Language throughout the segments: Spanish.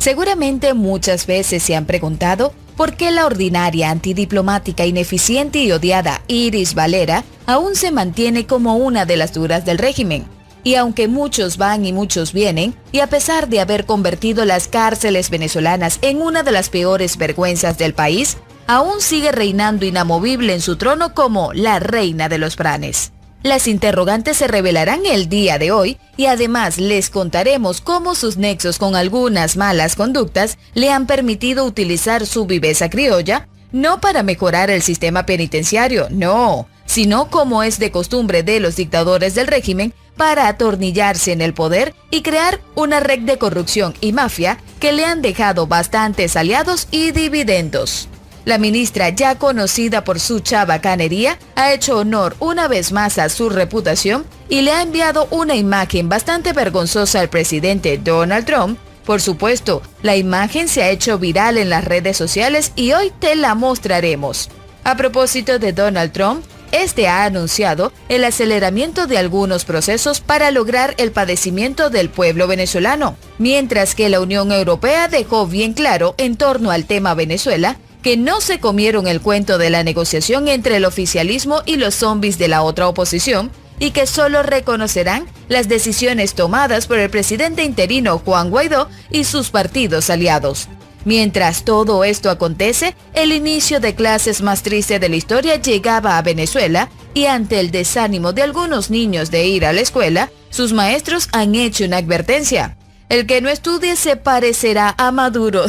Seguramente muchas veces se han preguntado por qué la ordinaria, antidiplomática, ineficiente y odiada Iris Valera aún se mantiene como una de las duras del régimen. Y aunque muchos van y muchos vienen, y a pesar de haber convertido las cárceles venezolanas en una de las peores vergüenzas del país, aún sigue reinando inamovible en su trono como la reina de los pranes. Las interrogantes se revelarán el día de hoy y además les contaremos cómo sus nexos con algunas malas conductas le han permitido utilizar su viveza criolla, no para mejorar el sistema penitenciario, no, sino como es de costumbre de los dictadores del régimen, para atornillarse en el poder y crear una red de corrupción y mafia que le han dejado bastantes aliados y dividendos. La ministra, ya conocida por su chabacanería, ha hecho honor una vez más a su reputación y le ha enviado una imagen bastante vergonzosa al presidente Donald Trump. Por supuesto, la imagen se ha hecho viral en las redes sociales y hoy te la mostraremos. A propósito de Donald Trump, este ha anunciado el aceleramiento de algunos procesos para lograr el padecimiento del pueblo venezolano, mientras que la Unión Europea dejó bien claro en torno al tema Venezuela que no se comieron el cuento de la negociación entre el oficialismo y los zombies de la otra oposición y que solo reconocerán las decisiones tomadas por el presidente interino Juan Guaidó y sus partidos aliados. Mientras todo esto acontece, el inicio de clases más triste de la historia llegaba a Venezuela y ante el desánimo de algunos niños de ir a la escuela, sus maestros han hecho una advertencia. El que no estudie se parecerá a Maduro.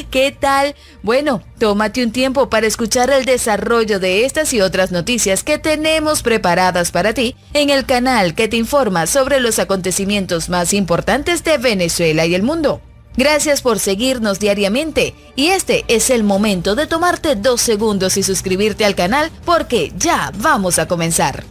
¿Qué tal? Bueno, tómate un tiempo para escuchar el desarrollo de estas y otras noticias que tenemos preparadas para ti en el canal que te informa sobre los acontecimientos más importantes de Venezuela y el mundo. Gracias por seguirnos diariamente y este es el momento de tomarte 2 segundos y suscribirte al canal porque ya vamos a comenzar.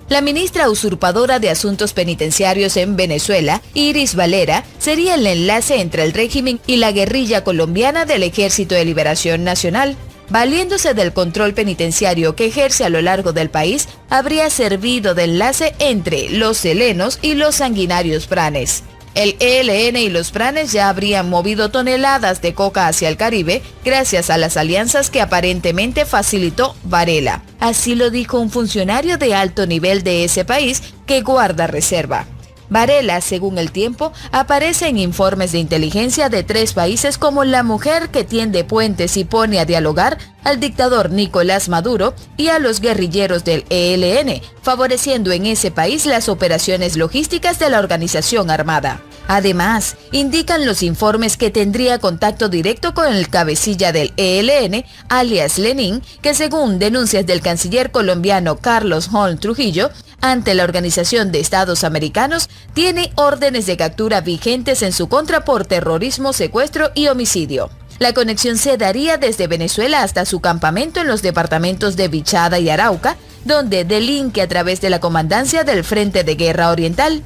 La ministra usurpadora de Asuntos Penitenciarios en Venezuela, Iris Valera, sería el enlace entre el régimen y la guerrilla colombiana del Ejército de Liberación Nacional. Valiéndose del control penitenciario que ejerce a lo largo del país, habría servido de enlace entre los selenos y los sanguinarios pranes. El ELN y los pranes ya habrían movido toneladas de coca hacia el Caribe gracias a las alianzas que aparentemente facilitó Varela. Así lo dijo un funcionario de alto nivel de ese país que guarda reserva. Varela, según El Tiempo, aparece en informes de inteligencia de 3 países como la mujer que tiende puentes y pone a dialogar al dictador Nicolás Maduro y a los guerrilleros del ELN, favoreciendo en ese país las operaciones logísticas de la organización armada. Además, indican los informes que tendría contacto directo con el cabecilla del ELN, alias Lenin, que según denuncias del canciller colombiano Carlos Holm Trujillo, ante la Organización de Estados Americanos, tiene órdenes de captura vigentes en su contra por terrorismo, secuestro y homicidio. La conexión se daría desde Venezuela hasta su campamento en los departamentos de Vichada y Arauca, donde delinque a través de la comandancia del Frente de Guerra Oriental.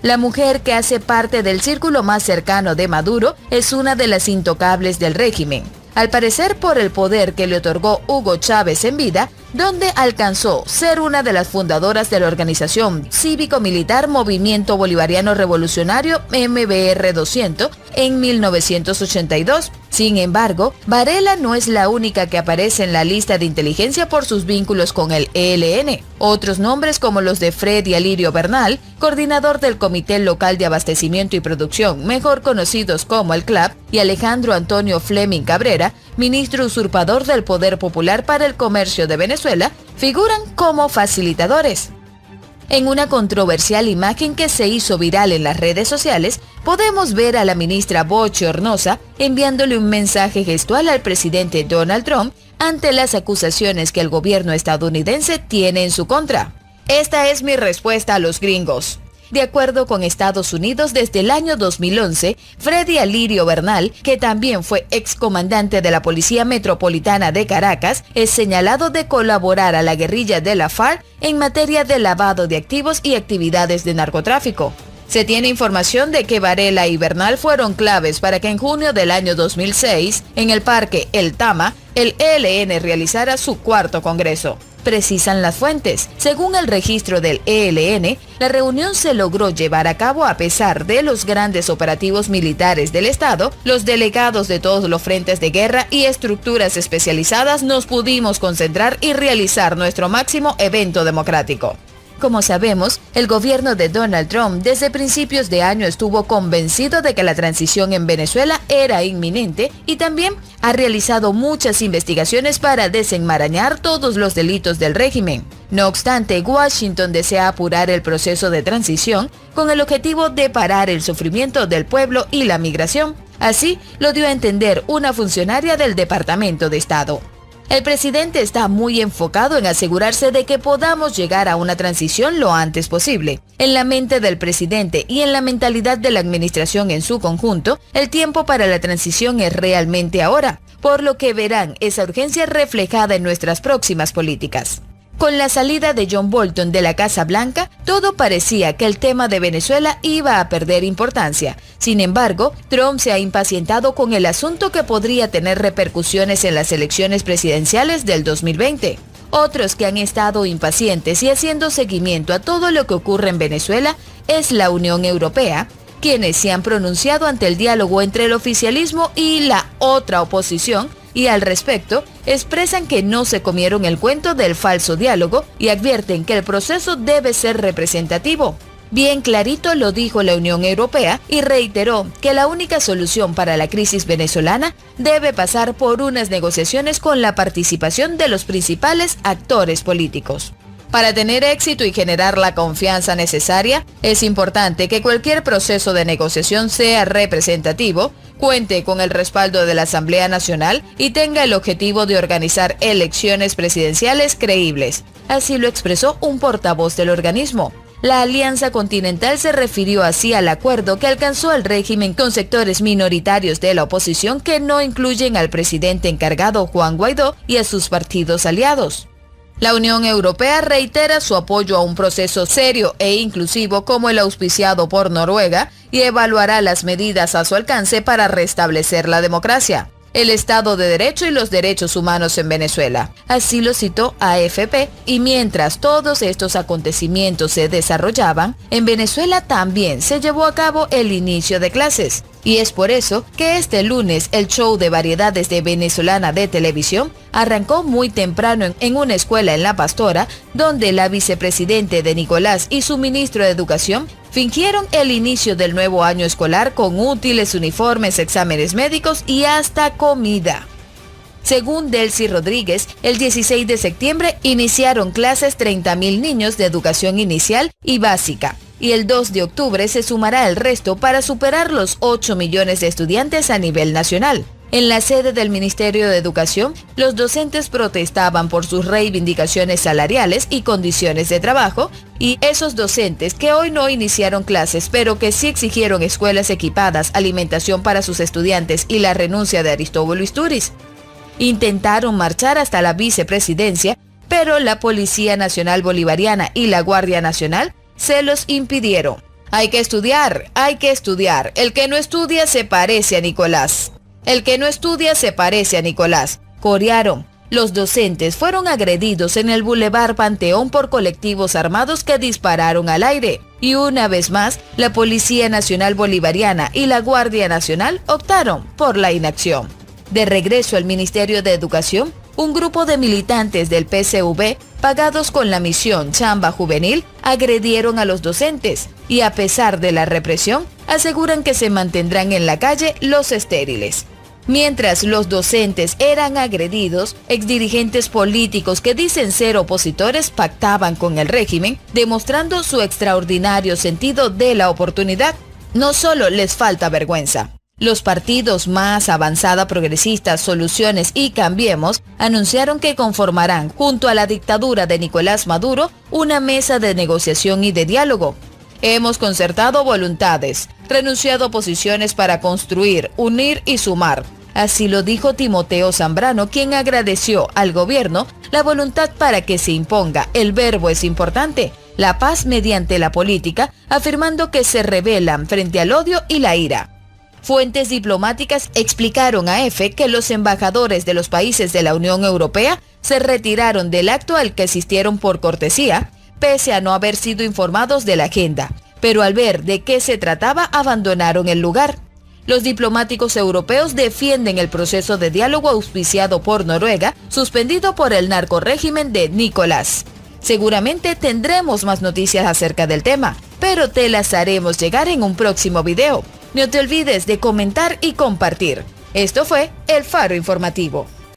La mujer que hace parte del círculo más cercano de Maduro es una de las intocables del régimen. Al parecer por el poder que le otorgó Hugo Chávez en vida, donde alcanzó ser una de las fundadoras de la organización cívico-militar Movimiento Bolivariano Revolucionario MBR 200 en 1982. Sin embargo, Varela no es la única que aparece en la lista de inteligencia por sus vínculos con el ELN. Otros nombres como los de Freddy Alirio Bernal, coordinador del Comité Local de Abastecimiento y Producción, mejor conocidos como el CLAP, y Alejandro Antonio Fleming Cabrera, ministro usurpador del Poder Popular para el Comercio de Venezuela, figuran como facilitadores. En una controversial imagen que se hizo viral en las redes sociales, podemos ver a la ministra bochornosa enviándole un mensaje gestual al presidente Donald Trump ante las acusaciones que el gobierno estadounidense tiene en su contra. Esta es mi respuesta a los gringos. De acuerdo con Estados Unidos, desde el año 2011, Freddy Alirio Bernal, que también fue excomandante de la Policía Metropolitana de Caracas, es señalado de colaborar a la guerrilla de la FARC en materia de lavado de activos y actividades de narcotráfico. Se tiene información de que Varela y Bernal fueron claves para que en junio del año 2006, en el Parque El Tama, el ELN realizara su 4º congreso. precisan las fuentes. Según el registro del ELN, la reunión se logró llevar a cabo a pesar de los grandes operativos militares del Estado. Los delegados de todos los frentes de guerra y estructuras especializadas nos pudimos concentrar y realizar nuestro máximo evento democrático. Como sabemos, el gobierno de Donald Trump desde principios de año estuvo convencido de que la transición en Venezuela era inminente y también ha realizado muchas investigaciones para desenmarañar todos los delitos del régimen. No obstante, Washington desea apurar el proceso de transición con el objetivo de parar el sufrimiento del pueblo y la migración. Así lo dio a entender una funcionaria del Departamento de Estado. El presidente está muy enfocado en asegurarse de que podamos llegar a una transición lo antes posible. En la mente del presidente y en la mentalidad de la administración en su conjunto, el tiempo para la transición es realmente ahora, por lo que verán esa urgencia reflejada en nuestras próximas políticas. Con la salida de John Bolton de la Casa Blanca, todo parecía que el tema de Venezuela iba a perder importancia. Sin embargo, Trump se ha impacientado con el asunto que podría tener repercusiones en las elecciones presidenciales del 2020. Otros que han estado impacientes y haciendo seguimiento a todo lo que ocurre en Venezuela es la Unión Europea, quienes se han pronunciado ante el diálogo entre el oficialismo y la otra oposición, y al respecto expresan que no se comieron el cuento del falso diálogo y advierten que el proceso debe ser representativo. Bien clarito lo dijo la Unión Europea y reiteró que la única solución para la crisis venezolana debe pasar por unas negociaciones con la participación de los principales actores políticos. Para tener éxito y generar la confianza necesaria, es importante que cualquier proceso de negociación sea representativo, cuente con el respaldo de la Asamblea Nacional y tenga el objetivo de organizar elecciones presidenciales creíbles. Así lo expresó un portavoz del organismo. La Alianza Continental se refirió así al acuerdo que alcanzó el régimen con sectores minoritarios de la oposición que no incluyen al presidente encargado Juan Guaidó y a sus partidos aliados. La Unión Europea reitera su apoyo a un proceso serio e inclusivo como el auspiciado por Noruega y evaluará las medidas a su alcance para restablecer la democracia, el Estado de Derecho y los derechos humanos en Venezuela. Así lo citó AFP, y mientras todos estos acontecimientos se desarrollaban, en Venezuela también se llevó a cabo el inicio de clases. Y es por eso que este lunes el show de variedades de Venezolana de Televisión arrancó muy temprano en una escuela en La Pastora, donde la vicepresidente de Nicolás y su ministro de Educación fingieron el inicio del nuevo año escolar con útiles, uniformes, exámenes médicos y hasta comida. Según Delcy Rodríguez, el 16 de septiembre iniciaron clases 30.000 niños de educación inicial y básica, y el 2 de octubre se sumará el resto para superar los 8 millones de estudiantes a nivel nacional. En la sede del Ministerio de Educación, los docentes protestaban por sus reivindicaciones salariales y condiciones de trabajo, y esos docentes que hoy no iniciaron clases, pero que sí exigieron escuelas equipadas, alimentación para sus estudiantes y la renuncia de Aristóbulo Istúriz. Intentaron marchar hasta la vicepresidencia, pero la Policía Nacional Bolivariana y la Guardia Nacional se los impidieron. Hay que estudiar, hay que estudiar. El que no estudia se parece a Nicolás. El que no estudia se parece a Nicolás, corearon. Los docentes fueron agredidos en el Boulevard Panteón por colectivos armados que dispararon al aire. Y una vez más, la Policía Nacional Bolivariana y la Guardia Nacional optaron por la inacción. De regreso al Ministerio de Educación, un grupo de militantes del PCV, pagados con la misión Chamba Juvenil, agredieron a los docentes y a pesar de la represión, aseguran que se mantendrán en la calle los estériles. Mientras los docentes eran agredidos, exdirigentes políticos que dicen ser opositores pactaban con el régimen, demostrando su extraordinario sentido de la oportunidad. No solo les falta vergüenza. Los partidos Más Avanzada Progresistas, Soluciones y Cambiemos anunciaron que conformarán, junto a la dictadura de Nicolás Maduro, una mesa de negociación y de diálogo. Hemos concertado voluntades, renunciado a posiciones para construir, unir y sumar. Así lo dijo Timoteo Zambrano, quien agradeció al gobierno la voluntad para que se imponga, el verbo es importante, la paz mediante la política, afirmando que se rebelan frente al odio y la ira. Fuentes diplomáticas explicaron a EFE que los embajadores de los países de la Unión Europea se retiraron del acto al que asistieron por cortesía, pese a no haber sido informados de la agenda, pero al ver de qué se trataba abandonaron el lugar. Los diplomáticos europeos defienden el proceso de diálogo auspiciado por Noruega, suspendido por el narcorrégimen de Nicolás. Seguramente tendremos más noticias acerca del tema, pero te las haremos llegar en un próximo video. No te olvides de comentar y compartir. Esto fue El Faro Informativo.